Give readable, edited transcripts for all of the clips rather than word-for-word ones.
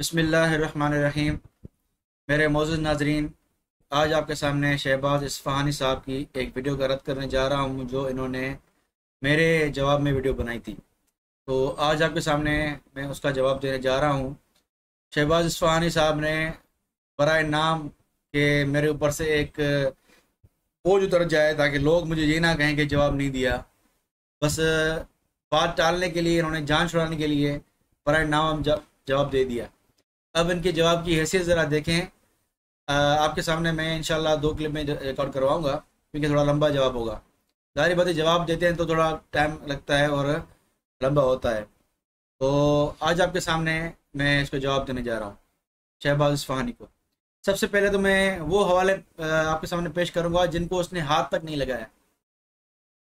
बिस्मिल्लाहिर्रहमानिर्रहीम। मेरे मोअज़्ज़ज़ नाज़रीन, आज आपके सामने शहबाज इस्फ़हानी साहब की एक वीडियो का रद्द करने जा रहा हूँ जो इन्होंने मेरे जवाब में वीडियो बनाई थी। तो आज आपके सामने मैं उसका जवाब देने जा रहा हूँ। शहबाज इस्फ़हानी साहब ने बराए नाम के मेरे ऊपर से एक बोझ उतर जाए ताकि लोग मुझे ये ना कहें कि जवाब नहीं दिया। बस बात टालने के लिए, इन्होंने जान छुड़ाने के लिए बराए नाम जवाब दे दिया। अब इनके जवाब की हैसियत ज़रा देखें। आपके सामने मैं इंशाल्लाह 2 क्लिप में रिकॉर्ड करवाऊंगा क्योंकि थोड़ा लंबा जवाब होगा। जाहिर बात है, जवाब देते हैं तो थोड़ा टाइम लगता है और लंबा होता है। तो आज आपके सामने मैं इसको जवाब देने जा रहा हूँ शहबाज इस्फ़हानी को। सबसे पहले तो मैं वो हवाले आपके सामने पेश करूँगा जिनको उसने हाथ तक नहीं लगाया।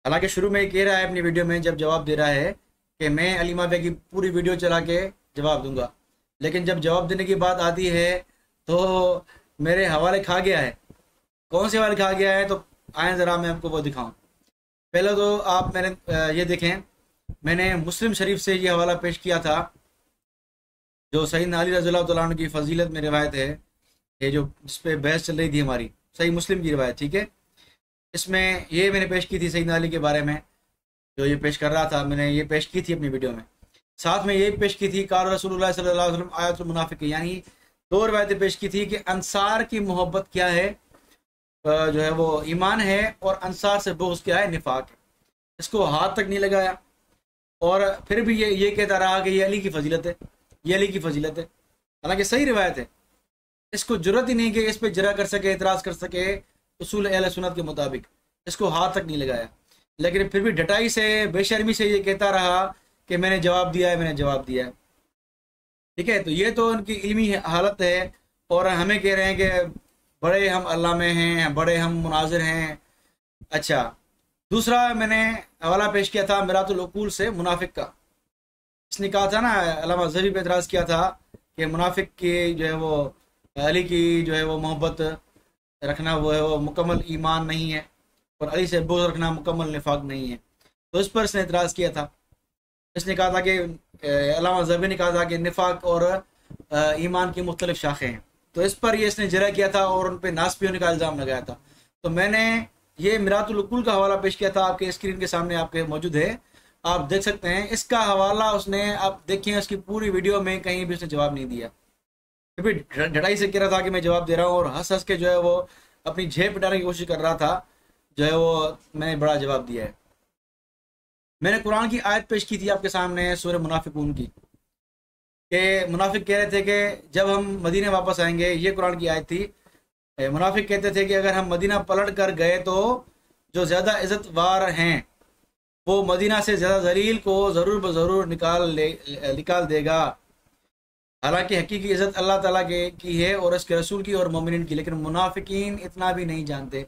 हालांकि शुरू में ये कह रहा है अपनी वीडियो में, जब जवाब दे रहा है, कि मैं अली माविया की पूरी वीडियो चला के जवाब दूंगा, लेकिन जब जवाब देने की बात आती है तो मेरे हवाले खा गया है। कौन से हवाले खा गया है? तो आए ज़रा मैं आपको वो दिखाऊं। पहले तो आप ये देखें, मैंने मुस्लिम शरीफ से ये हवाला पेश किया था जो सैयदना अली रज़ियल्लाहु तआला अन्हु की फजीलत में रिवायत है, ये जो जिस पे बहस चल रही थी हमारी, सही मुस्लिम की रिवायत, ठीक है। इसमें ये मैंने पेश की थी सैयदना अली के बारे में, जो ये पेश कर रहा था, मैंने ये पेश की थी अपनी वीडियो में। साथ में ये पेश की थी कार रसूलुल्लाह सल्लल्लाहु अलैहि वसल्लम आयतुल मुनाफिक, यानी 2 रवायतें पेश की थी कि अंसार की मोहब्बत क्या है, जो है वो ईमान है, और अंसार से बुग़्ज़ क्या है, निफाक है। इसको हाथ तक नहीं लगाया और फिर भी ये कहता रहा कि ये अली की फजीलत है, ये अली की फजीलत है। हालांकि सही रिवायत है। इसको जरूरत ही नहीं कि इस पर जरा कर सके, एतराज़ कर सके उसूल अहले सुन्नत के मुताबिक। इसको हाथ तक नहीं लगाया, लेकिन फिर भी डटाई से, बेशर्मी से ये कहता रहा कि मैंने जवाब दिया है, मैंने जवाब दिया है। ठीक है, तो ये तो उनकी इल्मी हालत है। और हमें कह रहे हैं कि बड़े हम अल्लाह में हैं, बड़े हम मुनाजिर हैं। अच्छा, दूसरा मैंने हवाला पेश किया था मिरातुल उकूल से मुनाफिक का। इसने कहा था ना, अल्लामा ज़हबी पे एतराज़ किया था कि मुनाफिक की जो है वो अली की जो है वो मोहब्बत रखना वो है वो मुकम्मल ईमान नहीं है, और अली से बुग़्ज़ रखना मुकम्मल निफाक नहीं है। तो इस पर इसने एतराज़ किया था। इसने कहा था कि अल्लामा ज़हबी ने कहा था कि निफाक और ईमान की मुख्तलिफ शाखें हैं। तो इस पर ये इसने जरा किया था और उन पर नास्बी होने का इल्ज़ाम लगाया था। तो मैंने ये मिरातुल उकूल का हवाला पेश किया था, आपके स्क्रीन के सामने आपके मौजूद है, आप देख सकते हैं। इसका हवाला उसने, आप देखिए उसकी पूरी वीडियो में कहीं भी उसने जवाब नहीं दिया। फिर भी ढटाई से कह रहा था कि मैं जवाब दे रहा हूँ, और हंस हंस के जो है वो अपनी जेब पिटाने की कोशिश कर रहा था, जो है वो मैंने बड़ा जवाब दिया है। मैंने कुरान की आयत पेश की थी आपके सामने, सूरह मुनाफिकून की, कि मुनाफिक कह रहे थे कि जब हम मदीने वापस आएंगे, ये कुरान की आयत थी। मुनाफिक कहते थे कि अगर हम मदीना पलट कर गए तो जो ज़्यादा इज़्ज़तवार हैं वो मदीना से ज़्यादा जलील को ज़रूर ब ज़रूर निकाल देगा। हालांकि हकीकी इज़्ज़त अल्लाह ताला की है और उसके रसूल की और मोमिनीन की, लेकिन मुनाफिकीन इतना भी नहीं जानते।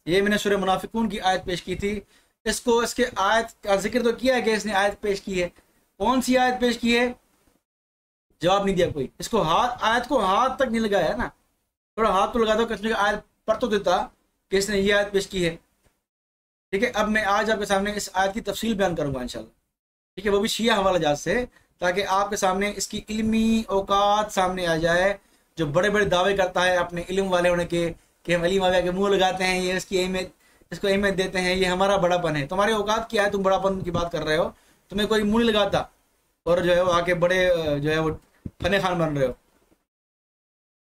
ये मैंने सूरह मुनाफिकून की आयत पेश की थी। इसको, इसके आयत का जिक्र तो किया है कि इसने आयत पेश की है। कौन सी आयत पेश की है? जवाब नहीं दिया कोई। इसको आयत को हाथ तक नहीं लगाया है ना। थोड़ा हाथ तो लगा दो, किसने आयत पढ़ तो देता कि इसने ये आयत पेश की है। ठीक है, अब मैं आज आपके सामने इस आयत की तफसील बयान करूंगा इंशाल्लाह। ठीक है, वो भी शिया हवाला जात से, ताकि आपके सामने इसकी इल्मी औकात सामने आ जाए। जो बड़े बड़े दावे करता है अपने इल्म वाले होने के कि हम अली माविया के मुंह लगाते हैं, ये इसकी अहमियत, इसको अहमियत देते हैं, ये हमारा बड़ापन है। तुम्हारे औकात क्या है? तुम बड़ापन की बात कर रहे हो, तुम्हें कोई मुंह नहीं लगाता और जो है वो आके बड़े जो है वो फने खान बन रहे हो।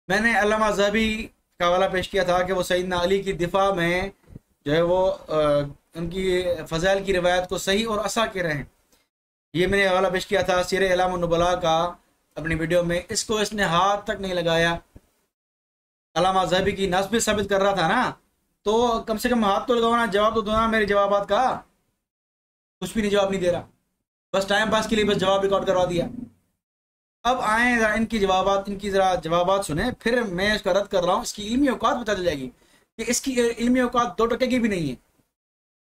मैंने अल्लामा ज़हबी का हवाला पेश किया था कि वो सैयदना अली की दिफा में जो है वो उनकी फ़ज़ाइल की रिवायत को सही और असा कह रहे हैं। ये मैंने हवाला पेश किया था सीर अलाम नुबला का अपनी वीडियो में। इसको इसने हाथ तक नहीं लगाया। अल्लामा ज़हबी की नस्ब साबित कर रहा था ना, तो कम से कम हाथ तो लगाओ ना, जवाब तो दो ना मेरे जवाबात का। कुछ भी नहीं, जवाब नहीं दे रहा, बस टाइम पास के लिए बस जवाब रिकॉर्ड करवा दिया। अब आए ज़रा इनकी जवाबात, इनकी ज़रा जवाबात सुने, फिर मैं इसका रद्द कर रहा हूँ। इसकी इल्मी औकात पता चल जाएगी कि इसकी इल्मी औकात 2% की भी नहीं है।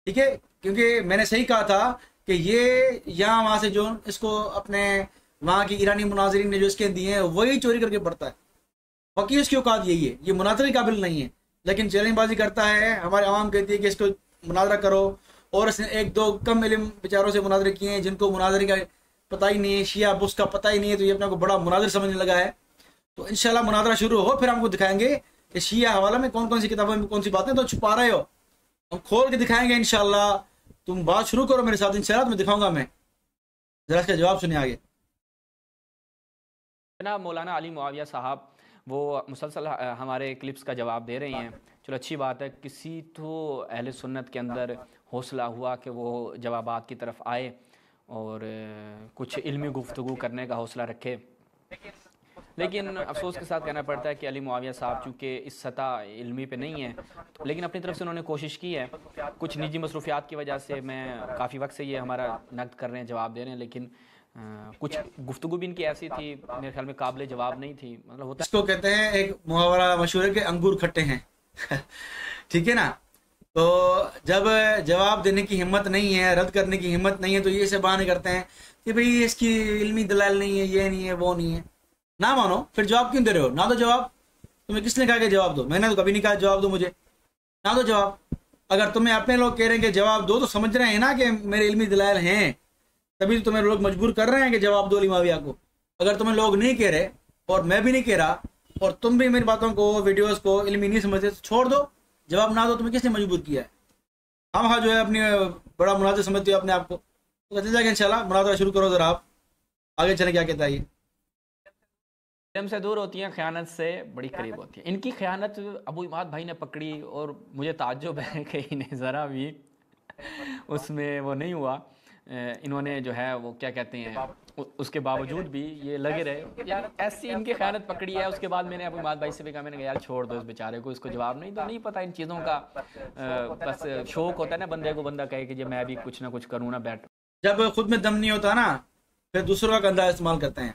ठीक है, क्योंकि मैंने सही कहा था कि ये यहाँ वहाँ से जो इसको अपने वहाँ की ईरानी मुनाजरीन ने जो इसके दिए हैं वही चोरी करके पढ़ता है। बाकी इसकी औकात यही है, ये मुनाजरे काबिल नहीं है, लेकिन चैलेंजबाजी करता है। हमारे आवाम कहती है कि इसको मुनाजरा करो, और इसने 1-2 कम इल्म बेचारों से मुनाजरे किए हैं जिनको मुनाजरे का पता ही नहीं है, शिया बुश का पता ही नहीं है, तो ये अपने को बड़ा मुनाजिर समझने लगा है। तो इंशाल्लाह मुनाजरा शुरू हो, फिर हमको दिखाएंगे कि शिया हवाला में कौन कौन सी किताबों में कौन सी बातें तो छुपा रहे हो, हम खोल के दिखाएंगे इंशाल्लाह। तुम बात शुरू करो मेरे साथ इंशाल्लाह, तो मैं दिखाऊंगा। मैं जरा इसका जवाब सुनिए आगे। जनाब मौलाना अली मुआविया साहब वो मुसलसल हमारे क्लिप्स का जवाब दे रहे हैं। चलो अच्छी बात है, किसी तो अहले सुन्नत के अंदर हौसला हुआ कि वो जवाबात की तरफ आए और कुछ इल्मी गुफ्तगू करने का हौसला रखे। लेकिन अफसोस के साथ कहना पड़ता है कि अली मुआविया साहब चूँकि इस सतह इल्मी पे नहीं है, लेकिन अपनी तरफ से उन्होंने कोशिश की है। कुछ निजी मसरूफियात की वजह से मैं काफ़ी वक्त से ये हमारा नक़्द कर रहे हैं, जवाब दे रहे हैं, लेकिन कुछ गुफ्तगू भी इनकी ऐसी थी मेरे ख्याल में काबिल जवाब नहीं थी। मतलब होता इसको कहते हैं, एक मुहावरा मशहूर है कि अंगूर खट्टे हैं ठीक है ना। तो जब जवाब देने की हिम्मत नहीं है, रद्द करने की हिम्मत नहीं है, तो ये से बहाने करते हैं कि भाई इसकी इल्मी दलाल नहीं है, ये नहीं है, वो नहीं है। ना मानो फिर जवाब क्यों दे रहे हो? ना दो जवाब। तुम्हें किसने कहा कि जवाब दो? मैंने तो कभी नहीं कहा जवाब दो मुझे। ना दो जवाब। अगर तुम्हें अपने लोग कह रहे हैं कि जवाब दो, तो समझ रहे हैं ना कि मेरे इल्मी दलाल हैं, तभी तो तुम्हें लोग मजबूर कर रहे हैं कि जवाब दो अली मुआविया को। अगर तुम्हें लोग नहीं कह रहे और मैं भी नहीं कह रहा और तुम भी मेरी बातों को, वीडियोस को इल्मी नहीं समझते, तो छोड़ दो। जवाब ना दो। तुम्हें किसने मजबूर किया है? हम हाँ जो है अपनी बड़ा मुनाज़िर समझते हो अपने आप को, तो कहते जाएगा इंशाल्लाह। मुनाज़रा शुरू करो जरा, आप आगे चले। क्या कहता है ये? से दूर होती हैं, ख़यानत से बड़ी करीब होती है। इनकी ख़यानत अबू इमाद भाई ने पकड़ी और मुझे ताज्जुब है कि इन्हें ज़रा भी उसमें वो नहीं हुआ। इन्होंने जो है वो क्या कहते हैं, उसके बावजूद भी ये लगे रहे। यार ऐसी इनकी ख़यानत पकड़ी है। उसके बाद मैंने अबू इमाद भाई से भी कहा, मैंने कहा यार छोड़ दो इस बेचारे को, इसको जवाब नहीं तो नहीं पता इन चीज़ों का। बस शौक़ होता है ना बंदे को, बंदा कहे कि जो मैं भी कुछ ना कुछ करूँ ना बैठ। जब खुद में दम नहीं होता ना, फिर दूसरों का कंधा इस्तेमाल करते हैं।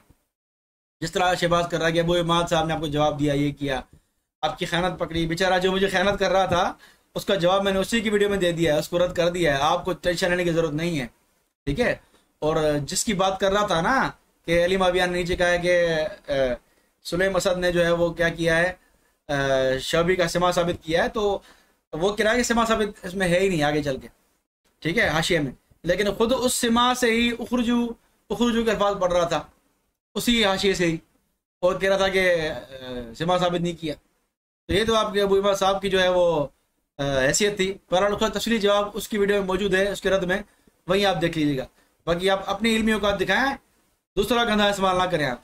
जिस तरह शहबाज कर रहा है कि अबू इमाद साहब ने आपको जवाब दिया, ये किया, आपकी खयानत पकड़ी। बेचारा जो मुझे खयानत कर रहा था उसका जवाब मैंने उसी की वीडियो में दे दिया है, उसको रद्द कर दिया है। आपको टेंशन लेने की जरूरत नहीं है, ठीक है। और जिसकी बात कर रहा था ना कि अली मुआविया ने नीचे कहा है कि सुलेम असद ने जो है वो क्या किया है, शबी का सिमा साबित किया है, तो वो किराए की सिमा साबित इसमें है ही नहीं आगे चल के, ठीक है, हाशिए में। लेकिन खुद उस सिमा से ही उखरुजू के अल्फाज पढ़ रहा था, उसी हाशिए से ही, और कह रहा था कि सिमा साबित नहीं किया। तो ये तो आपके अबू इमाद साहब की जो है वो हैसियत थी। पर तफसीली जवाब उसकी वीडियो में मौजूद है, उसके रद्द में, वहीं आप देख लीजिएगा। बाकी आप अपनी इल्मी औकात दिखाएं, दूसरा गंदा इस्तेमाल ना करें आप,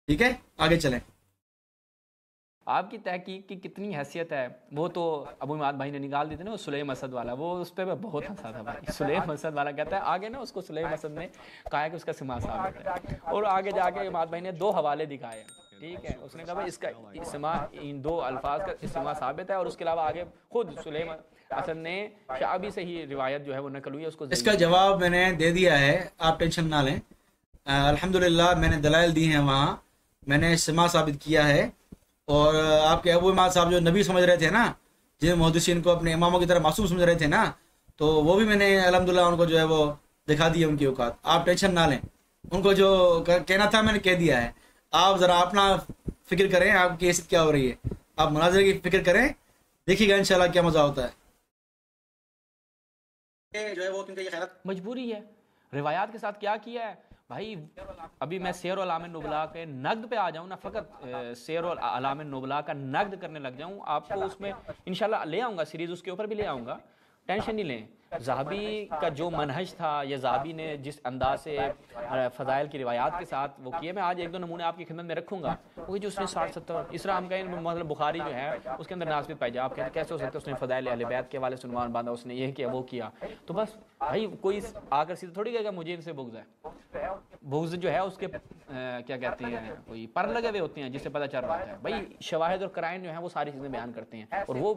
ठीक है। आगे चलें। आपकी तहकीक की कितनी हैसियत है वो तो अबू इमाद भाई ने निकाल दी थी ना, वो सुलेम असद वाला, वो उस पर मैं बहुत हंसा था भाई। सुलेम असद वाला कहता है आगे ना, उसको सुलेम असद ने कहा है कि उसका सिमा साबित है, और आगे जाके इमाद भाई ने 2 हवाले दिखाए, ठीक है। उसने कहा भाई इसका इस्मा, इन 2 अल्फाज का इस्मा साबित है, और उसके अलावा आगे खुद सुलेम असद ने शाबी से ही रिवायत जो है वो नकल हुई है, उसको। इसका जवाब मैंने दे दिया है, आप टेंशन ना लें। अल्हम्दुलिल्लाह मैंने दलाइल दी हैं, वहाँ मैंने सिमा साबित किया है। और आपके अबू इमाद साहब जो नबी समझ रहे थे ना, जिन मुहद्दिसीन को अपने इमामों की तरह मासूम समझ रहे थे ना, तो वो भी मैंने अल्हम्दुलिल्लाह उनको जो है वो दिखा दी है उनकी औकात। आप टेंशन ना लें, उनको जो कहना था मैंने कह दिया है। आप ज़रा अपना फिक्र करें, आपकी हैसियत क्या हो रही है, आप मुनाज़रे की फिक्र करें, देखिएगा इंशाल्लाह क्या मज़ा होता है। जो है वो क्योंकि ये खैरत मजबूरी है। रिवायात के साथ क्या किया है भाई। अभी मैं सैर और अलाम नुबला के नक़्द पे आ जाऊँ ना, फ़कत सैर और अलाम नुबला का नक़्द करने लग जाऊँ, आपको उसमें इंशाल्लाह ले आऊँगा, सीरीज़ उसके ऊपर भी ले आऊँगा, टेंशन नहीं लें। ज़हाबी का जो मनहज था, या ज़हाबी ने जिस अंदाज से फ़ज़ाइल की रिवायात के साथ वो किए, मैं आज 1-2 नमूने आपकी खिदमत में रखूँगा। वो जो उसने 60-70 इस तरह हम कहें, मतलब बुखारी जो है उसके अंदर नास्बित पाई जाए, आप कहते कैसे हो सकता है उसने फ़ज़ाइल अहले बैत के वाले सुनवान बांधा, उसने ये किया वो किया। तो बस भाई कोई आकर सीधे थोड़ी कहेगा मुझे इनसे बुग़्ज़ है। बुग़्ज़ जो है उसके क्या कहते हैं, कोई पर लगे हुए होते हैं, जिससे पता चल रहा है भाई। शवाहिद और कराइन जो है वो सारी चीज़ें बयान करते हैं, और वो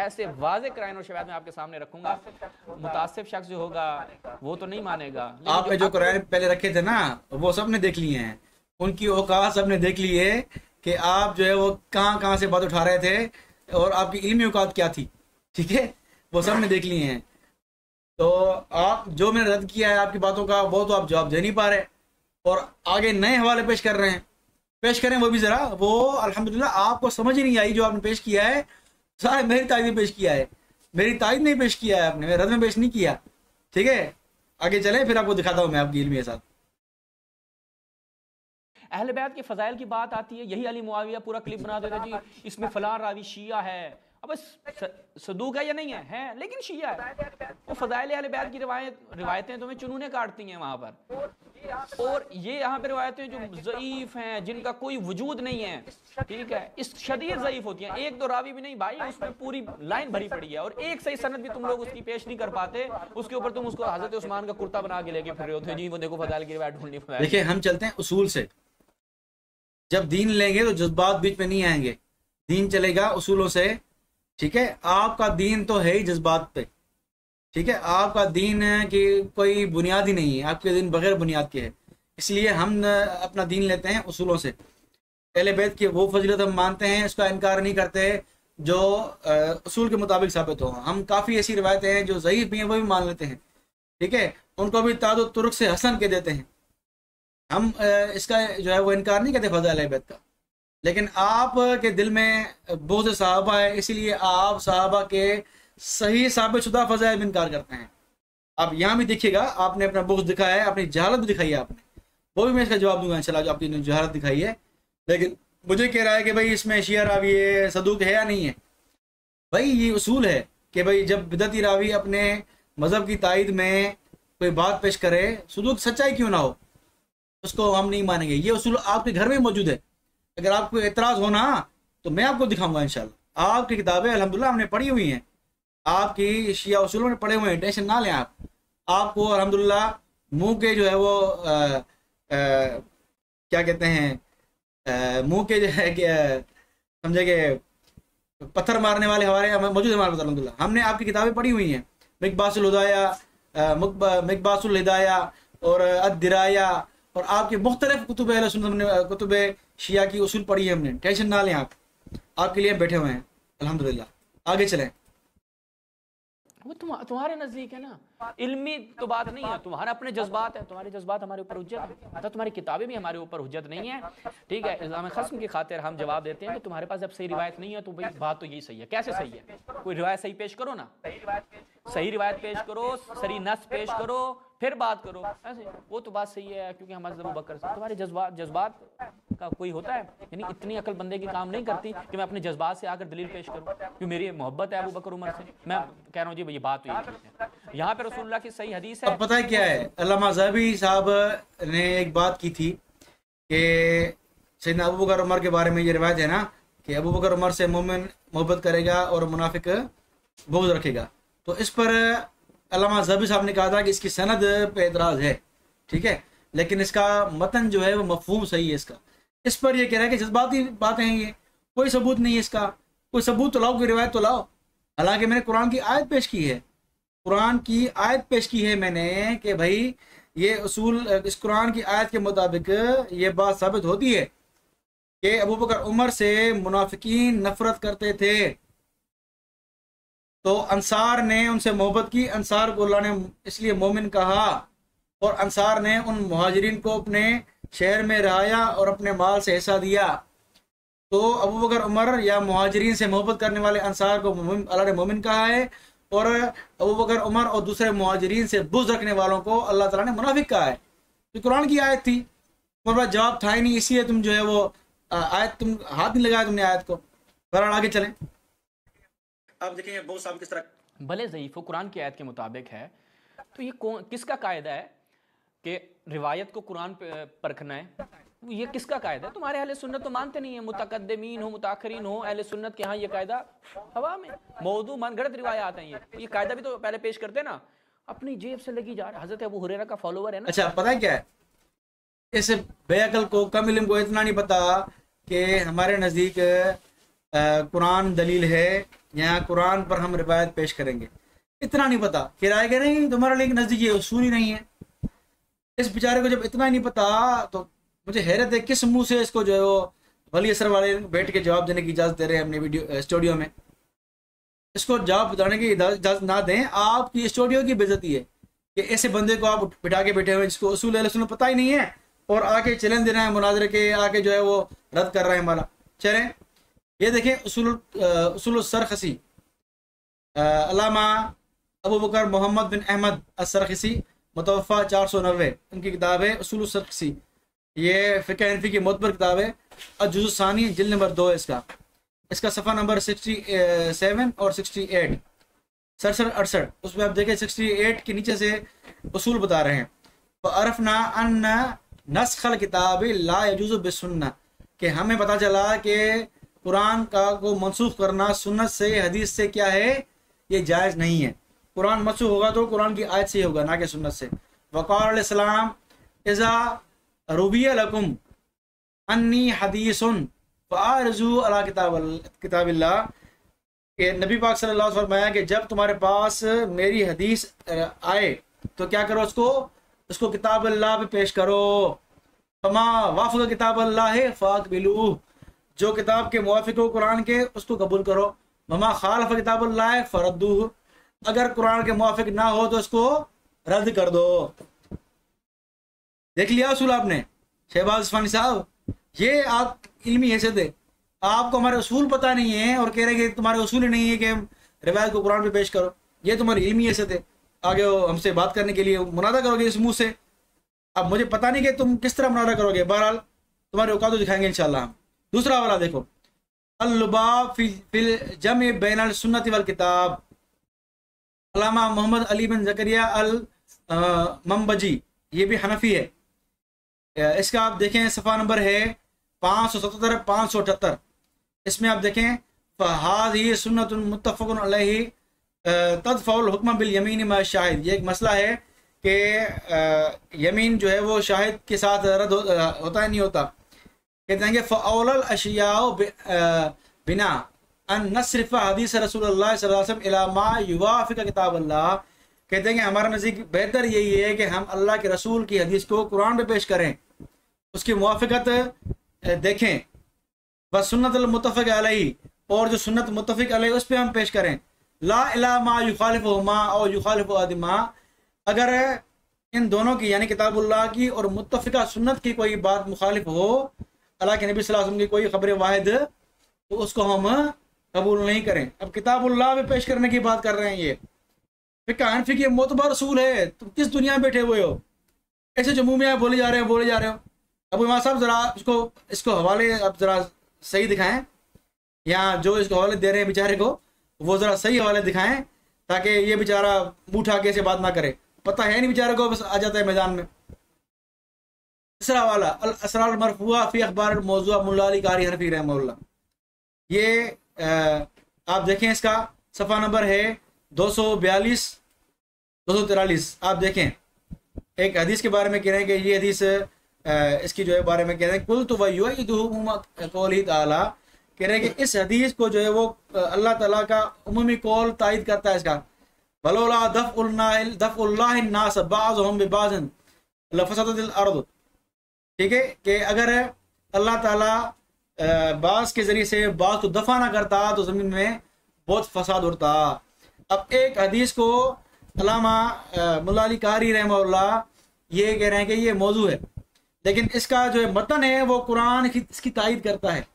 ऐसे वाज़े कराइन और शवाहिद मैं आपके सामने रखूँगा। मुतासिब शख्स जो होगा वो तो नहीं मानेगा। आपने जो कुरान पहले रखे थे ना, वो सबने देख लिए हैं, उनकी औकात सबने देख ली है कि आप जो है वो कहाँ कहाँ से बात उठा रहे थे और आपकी इल्मी औकात क्या थी, ठीक है, वो सबने देख लिए हैं। तो आप जो मैंने रद्द किया है आपकी बातों का, वो तो आप जवाब दे नहीं पा रहे, और आगे नए हवाले पेश कर रहे हैं। पेश करें वो भी ज़रा। वो अल्हम्दुलिल्लाह आपको समझ ही नहीं आई जो आपने पेश किया है, सारे मेरी तारीफ में पेश किया है, मेरी तारीफ नहीं पेश किया है आपने, मेरे रद्द में पेश नहीं किया, ठीक है। आगे चलें, फिर आपको दिखाता हूँ मैं आपकी इल्मी के साथ। अहले बैत के फजाइल की बात आती है, यही अली मुआविया पूरा क्लिप बना देता है जी, इसमें फलां रावी शिया है। अब सदूक है या नहीं है, लेकिन शिया है। वो फजाइल अहले बैत की रिवायतें तुम्हें चुनूने काटती हैं वहां पर, और ये यहाँ पे रिवायतें जो ज़ईफ हैं, जिनका कोई वजूद नहीं है, ठीक है, इस शदीद ज़ईफ होती हैं। एक दो रावी भी नहीं भाई, उसमें पूरी लाइन भरी पड़ी है, और एक सही सनद भी तुम लोग उसकी पेश नहीं कर पाते। उसके ऊपर तुम उसको हजरत उस्मान का कुर्ता बना के लेके फिर रहे होते हैं जी, वो देखो फजाइल की रिवायत ढूंढनी। देखिए, हम चलते हैं उसूल से। जब दीन लेंगे तो जज्बात बीच में नहीं आएंगे, दीन चलेगा उसूलों से। ठीक है, आपका दीन तो है ही जज्बात पे। ठीक है, आपका दीन की कोई बुनियाद ही नहीं है, आपके दीन बगैर बुनियाद के है। इसलिए हम अपना दीन लेते हैं उसूलों से। अहले बैत की वो फजीलत हम मानते हैं, इसका इनकार नहीं करते जो उसूल के मुताबिक साबित हो। हम काफ़ी ऐसी रिवायतें हैं जो ज़ईफ भी हैं, वो भी मान लेते हैं। ठीक है, उनको भी तादो तुर्क से हसन के देते हैं। हम इसका जो है वो इनकार नहीं करते फज़ाइल अहले बैत का। लेकिन आप के दिल में बोझ सहाबा है, इसीलिए आप सहाबा के सही साबित शुदा फज़ाइल में इनकार करते हैं। आप यहाँ भी देखिएगा, आपने अपना बोझ दिखाया है, अपनी जहालत भी दिखाई है आपने, वो भी मैं इसका जवाब दूंगा इंशाल्लाह, जो आपकी जहालत दिखाई है। लेकिन मुझे कह रहा है कि भाई इसमें शिया रावी है, सदूक है या नहीं है। भाई ये उसूल है कि भाई जब बिदती रावी अपने मज़हब की तायद में कोई बात पेश करे, सदूक सच्चाई क्यों ना हो, उसको हम नहीं मानेंगे। ये उसूल आपके घर में मौजूद है। अगर आपको एतराज़ हो ना, तो मैं आपको दिखाऊंगा इंशाल्लाह। आपकी किताबें अल्हम्दुलिल्लाह हमने पढ़ी हुई हैं, आपकी शिया उसूलों में पढ़े हुए हैं, टेंशन ना लें आप। आपको अल्हम्दुलिल्लाह मुंह के जो है वो क्या कहते हैं, मुंह के जो है कि समझे कि पत्थर मारने वाले हमारे मौजूद है हमारे पास अल्हम्दुलिल्लाह। हमने आपकी किताबें पढ़ी हुई हैं, मिकबासुल हुदाया, मिकबासुल हिदाया और अद-दिराया, और आपके मुख्तलिफ कुतुब अहले सुन्नत, कुतुब शिया की उसूल पढ़ी है हमने। टेंशन ना लें आप, आपके लिए बैठे हुए हैं अल्हम्दुलिल्लाह। आगे चलें। वो तुम्हारे नजदीक है ना, इल्मी तो बात नहीं है, तुम्हारे अपने जज्बात है, तुम्हारे जज्बात हमारे ऊपर हुज्जत है, तो तुम्हारी किताबें भी हमारे ऊपर हुज्जत नहीं है। ठीक है, इल्ज़ाम खस्म की खातिर हम जवाब देते हैं कि तुम्हारे पास जब सही रिवायत नहीं है तो भाई बात तो यही सही है। कैसे सही है? कोई रिवायत सही पेश करो ना, सही रिवायत पेश करो, सही नस पेश करो, फिर बात करो। ऐसे वो तो बात सही है, क्योंकि हमारे अबू बकर से तुम्हारे जज्बात का कोई होता है, यानी इतनी अकल बंदे की काम नहीं करती कि मैं अपने जज्बात से आकर दलील पेश करूं, क्योंकि मेरी मोहब्बत है अबू बकर उमर से। मैं कह रहा हूँ जी ये बात तो ये है, यहाँ पे रसूलुल्लाह की सही हदीस है। अब पता है क्या है, अल्लामा ज़हबी साहब ने एक बात की थी कि सैयदना अबू बकर उमर के बारे में ये रिवायत है ना कि अबू बकर उमर से मोमिन मोहब्बत करेगा और मुनाफिक बुग़्ज़ रखेगा। तो इस पर अल्लामा ज़हबी साहब ने कहा था कि इसकी सनद पे एतराज़ है। ठीक है, लेकिन इसका मतन जो है वो मफ़हूम सही है इसका। इस पर ये कह रहा है कि जज्बाती बातें हैं, ये कोई सबूत नहीं है इसका, कोई सबूत तो लाओ, कोई रिवायत तो लाओ। हालांकि मैंने कुरान की आयत पेश की है, कुरान की आयत पेश की है मैंने कि भाई ये उसूल, इस कुरान की आयत के मुताबिक ये बात साबित होती है कि अबू बकर उमर से मुनाफिकीन नफरत करते थे, तो अंसार ने उनसे मोहब्बत की, अंसार को अल्लाह ने इसलिए मोमिन कहा, और अंसार ने उन मुहाजिरीन को अपने शहर में रहाया और अपने माल से हिस्सा दिया। तो अबू बकर उमर या मुहाजिरीन से मोहब्बत करने वाले अंसार को अल्लाह ने मोमिन कहा है, और अबू बकर उमर और दूसरे मुहाजिरीन से बुज़्ज़ रखने वालों को अल्लाह ताला ने मुनाफिक कहा है। तो कुरान की आयत थी, तुम्हारे पास जवाब था ही नहीं, इसलिए तुम जो है वो आयत, तुम हाथ नहीं लगाया तुमने आयत को। बहरहाल आगे चलें। आप देखेंगे बहुत साहब किस तरह भले ज़ईफ़ कुरान की आयत के मुताबिक है, तो ये किसका कायदा है कि रिवायत को कुरान पे परखना है? ये किसका कायदा है? तुम्हारे अहले सुन्नत तो मानते नहीं है, मुतकद्दिमीन हो मुताखरीन हो, अहले सुन्नत के यहाँ ये कायदा हवा में मौजू मनगढ़ंत रिवायात हैं। ये कायदा भी तो पहले पेश करते ना, अपनी जेब से लगी जा रहा है। हजरत अबू हुरैरा का फॉलोवर है ना। अच्छा, पता है क्या है, इस बेअकल को, कम इल्म को इतना नहीं पता कि हमारे नज़दीक कुरान दलील है, यहाँ कुरान पर हम रिवायत पेश करेंगे, इतना नहीं पता। किराए के नहीं, तुम्हारे लिए नज़दीक ये उसूल ही नहीं है। इस बेचारे को जब इतना ही नहीं पता, तो मुझे हैरत है किस मुंह से इसको जो है वो वली असर वाले बैठ के जवाब देने की इजाज़त दे रहे हैं अपने वीडियो स्टूडियो में। इसको जवाब बताने की इजाज़त ना दें, आपकी स्टूडियो की बेइज्जती है कि ऐसे बंदे को आप बिठा के बैठे हुए जिसको उसूल अहले सुन्नत पता ही नहीं है, और आके चैलेंज दे रहे हैं मुनाजरे के, आके जो है वो रद्द कर रहे हैं हमारा। चलें, ये देखें उसूल सरखसी, अल्लामा अबू बकर मोहम्मद बिन अहमद असरखसी, मुतवफ़ा 490, उनकी किताब है उसूल सरखसी। ये फ़िक़्ह हनफ़ी की मोतबर किताब है। अजुज़ सानी जिल्द नंबर 2 है इसका। इसका सफ़ा नंबर 67 और 68, 67-68, उसमें आप देखें 68 के नीचे से उसूल बता रहे हैं। अरफना अन्ना नस्खल किताब ला यजूज़ु बिस्सुन्ना, कि हमें पता चला कि कुरान का को मनसूख करना सुन्नत से, हदीस से क्या है, ये जायज़ नहीं है। कुरान मनसूख होगा तो कुरान की आयत से ही होगा, ना कि सुन्नत से। वक़ाल अलैहिस्सलाम इज़ा रुबिया लकुम अन्नी हदीसुन फ़ारजू अला किताबिल्लाह, कि नबी पाक सल्लल्लाहु अलैहि वसल्लम फरमाया कि जब तुम्हारे पास मेरी हदीस आए तो क्या करो, उसको किताब अल्लाह पे पेश करो। फमा वाफ़क़ किताब अल्लाह फ़ाक़बिलू, जो किताब के मुवाफ़िक़ हो कुरान के उसको कबूल करो। ममा खालफ़ किताब अल्लाह फ़रद्दूहु, अगर कुरान के मुवाफ़िक़ ना हो तो उसको रद्द कर दो। देख लिया उसूल आपने शहबाज इस्फहानी साहब, ये आप इल्मी हैसियत है। आपको हमारे उसूल पता नहीं है और कह रहे हैं कि तुम्हारे उसूल ही नहीं है कि हम रिवायत को कुरान पे पेश करो। ये तुम्हारी इल्मी हैसियत है, आगे हमसे बात करने के लिए मुनादा करोगे इस मुंह से। अब मुझे पता नहीं कि तुम किस तरह मुनादा करोगे, बहरहाल तुम्हारे औकात तो दिखाएंगे इंशाल्लाह हम। दूसरा वाला देखो, अल-लुबाब फिल जम बैन सुन्नत वल किताब, अल्लामा मोहम्मद अली बिन ज़करिया अल मंबजी, ये भी हनफी है। इसका आप देखें सफ़ा नंबर है 577 578, इसमें आप देखें फ़हाज़ ही सुन्नतुन मुत्तफ़क़ुन अलैहि तदफ़उल हुक्म बिल यमीन मा शाहिद, ये एक मसला है कि यमीन जो है वो शाहिद के साथ रद्द होता है नहीं होता। कहते हैं कि फ़अौलल अशियाउ बिना अन नस्रिफ़ हदीस रसूलुल्लाह सल्लल्लाहु अलैहि वसल्लम इला मा युवाफ़िक़ किताब अल्लाह, कहते हैं कि हमारा नज़दीक बेहतर यही है कि हम अल्लाह के रसूल की हदीस को कुरान पे पेश करें, उसकी मुवाफ़िक़त देखें। बस सुन्नत मुत्तफ़क़ अलैहि, और जो सुन्नत मुत्तफ़क़ अलैहि उस पर हम पेश करें। ला इला मा युखालिफ़ुहुमा और युखालिफ़ु अदिमा, अगर इन दोनों की यानी किताबुल्लाह की और मुत्तफ़िक़ा सुन्नत की कोई बात मुखालिफ हो अल्लाह के नबी सल्लल्लाहु अलैहि वसल्लम की कोई ख़बर वाहिद, तो उसको हम कबूल नहीं करें। अब किताबुल्लाह में पेश करने की बात कर रहे हैं। ये फ़िक़्ह हनफ़ी की मोतबर रसूल है। तुम किस दुनिया में बैठे हुए हो, ऐसे जो मुँह में आप बोले जा रहे हो। अब इमाम साहब ज़रा इसको हवाले अब ज़रा सही दिखाएं, या जो इसको हवाले दे रहे हैं बेचारे को वो ज़रा सही हवाले दिखाएं, ताकि ये बेचारा मुँह उठा के ऐसे बात ना करे। पता है नहीं बेचारे को, बस आ जाता है मैदान में। तीसरा वाला अल असरार मरफूआ फी अखबार मौज़ूआ मुल्ला अली कारी हनफी रहमहुल्लाह, ये आप देखें इसका सफ़ा नंबर है 242 243। आप देखें एक हदीस के बारे में कह रहे हैं कि ये हदीस इसकी जो है बारे में कह रहे हैं कुल तो वह कौल ताला, कह रहे हैं कि इस हदीस को जो है वो अल्लाह ताला का उमूमी कौल तायद करता है इसका। वलौला दफ़उल्लाह नास बाज़ुहुम बिबाज़िन लफ़सदतिल अर्द, ठीक है, कि अगर अल्लाह ताला बास के ज़रिए से बास को दफ़ा ना करता तो ज़मीन में बहुत फसाद उड़ता। अब एक हदीस को अल्लामा मुल्ला अली कारी रहमहुल्लाह ये कह रहे हैं कि ये मौजू है, लेकिन इसका जो है मतन है वो कुरान की इसकी तायद करता है।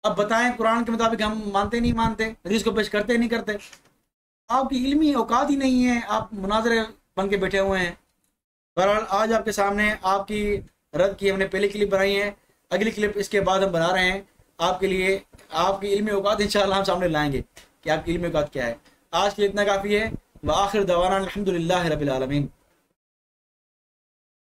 अब बताएं कुरान के मुताबिक हम मानते नहीं मानते, हदीस को पेश करते नहीं करते? आपकी इल्मी औकात ही नहीं है, आप मुनाजरे बन के बैठे हुए हैं। बहरहाल आज आपके सामने आपकी रद्द की हमने पहली क्लिप बनाई है, अगली क्लिप इसके बाद हम बना रहे हैं आपके लिए। आपकी इल्मी औकात इंशाअल्लाह हम सामने लाएंगे कि आपकी इल्मी औकात क्या है। आज के लिए इतना काफ़ी है। व आखिर दवाना अल्हम्दुलिल्लाहि रब्बिल आलमीन।